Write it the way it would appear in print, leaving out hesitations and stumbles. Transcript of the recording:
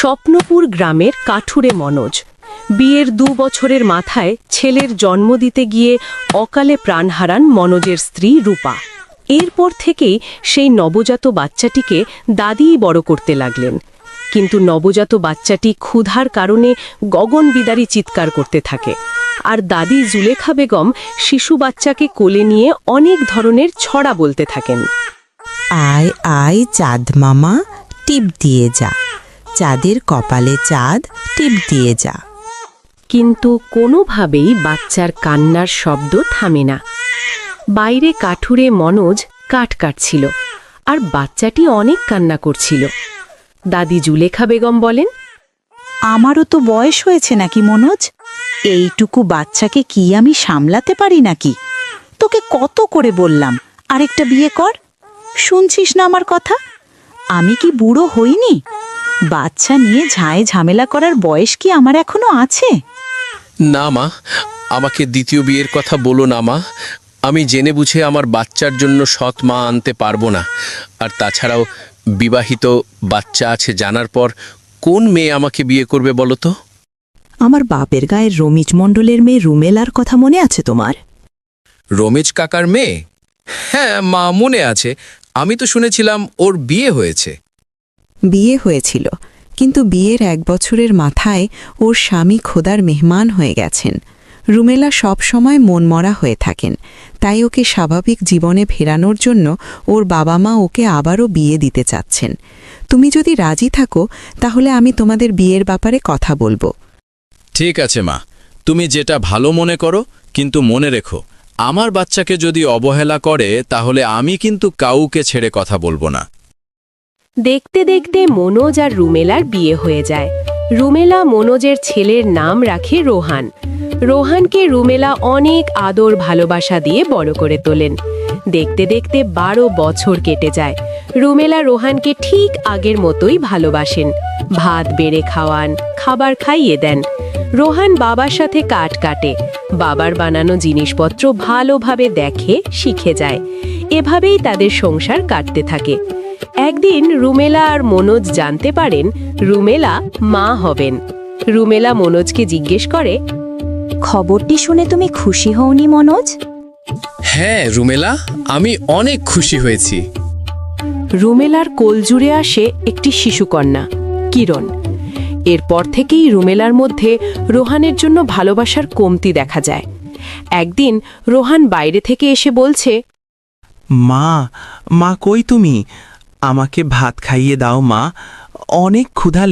স্বপ্নপুর গ্রামের কাঠুরে মনোজ বিয়ের 2 বছরের মাথায় ছেলের জন্ম দিতে গিয়ে অকালে প্রাণ হারান মনোজের স্ত্রী রূপা। এরপর থেকেই সেই নবজাত বাচ্চাটিকে দাদিই বড় করতে লাগলেন। কিন্তু নবজাত বাচ্চাটি ক্ষুধার কারণে গগনবিদারী চিৎকার করতে থাকে, আর দাদি জুলেখা বেগম শিশু বাচ্চাকে কোলে নিয়ে অনেক ধরনের ছড়া বলতে থাকেন। আয় আয় চাঁদ মামা, টিপ দিয়ে যা, চাঁদের কপালে চাঁদ, টিপ দিয়ে যা। কিন্তু কোনোভাবেই বাচ্চার কান্নার শব্দ থামে না। বাইরে কাঠুরে মনোজ কাঠ কাটছিল, আর বাচ্চাটি অনেক কান্না করছিল। দাদি জুলেখা বেগম বলেন, আমারও তো বয়স হয়েছে নাকি মনোজ? এইটুকু বাচ্চাকে কি আমি সামলাতে পারি নাকি? তোকে কত করে বললাম আরেকটা বিয়ে কর, শুনছিস না আমার কথা? আমি কি বুড়ো হইনি? বাচ্চা নিয়ে ঝায় ঝামেলা করার বয়স কি আমার এখনো আছে? না মা, আমাকে দ্বিতীয় বিয়ের কথা বলো না মা। আমি জেনে বুঝে আমার বাচ্চার জন্য সৎ মা আনতে পারবো না। আর তাছাড়াও বিবাহিত বাচ্চা আছে জানার পর কোন মেয়ে আমাকে বিয়ে করবে বলো তো? আমার বাপের গায়ের রমিজ মণ্ডলের মেয়ে রুমেলার কথা মনে আছে তোমার? রমেজ কাকার মেয়ে? হ্যাঁ মা, মনে আছে। আমি তো শুনেছিলাম ওর বিয়ে হয়েছে। বিয়ে হয়েছিল, কিন্তু বিয়ের 1 বছরের মাথায় ওর স্বামী খোদার মেহমান হয়ে গেছেন। রুমেলা সব সময় মনমরা হয়ে থাকেন, তাই ওকে স্বাভাবিক জীবনে ফেরানোর জন্য ওর বাবা মা ওকে আবারও বিয়ে দিতে চাচ্ছেন। তুমি যদি রাজি থাকো তাহলে আমি তোমাদের বিয়ের ব্যাপারে কথা বলবো। ঠিক আছে মা, তুমি যেটা ভালো মনে করো, কিন্তু মনে রেখো আমার বাচ্চাকে যদি অবহেলা করে তাহলে আমি কিন্তু কাউকে ছেড়ে কথা বলবো না। দেখতে দেখতে মনোজ আর রুমেলার বিয়ে হয়ে যায়। রুমেলা মনোজের ছেলের নাম রাখে রোহান। রোহানকে রুমেলা অনেক আদর ভালোবাসা দিয়ে বড় করে তোলেন। দেখতে দেখতে 12 বছর কেটে যায়। রুমেলা রোহানকে ঠিক আগের মতোই ভালোবাসেন। ভাত বেড়ে খাওয়ান, খাবার খাইয়ে দেন। রোহান বাবার সাথে কাঠ কাটে, বাবার বানানো জিনিসপত্র ভালোভাবে দেখে শিখে যায়। এভাবেই তাদের সংসার কাটতে থাকে। একদিন রুমেলা আর মনোজ জানতে পারেন রুমেলা মা হবেন। রুমেলা মনোজকে জিজ্ঞেস করে, খবরটি শুনে তুমি খুশি হওনি মনোজ? হ্যাঁ রুমেলা, আমি অনেক খুশি হয়েছি। রুমেলার কোল জুড়ে আসে একটি শিশুকন্যা, কিরণ। এরপর থেকেই রুমেলার মধ্যে রোহানের জন্য ভালোবাসার কমতি দেখা যায়। একদিন রোহান বাইরে থেকে এসে বলছে, মা, মা কই তুমি? আমাকে ভাত খাইয়ে দাও মা, অনেক ক্ষুধা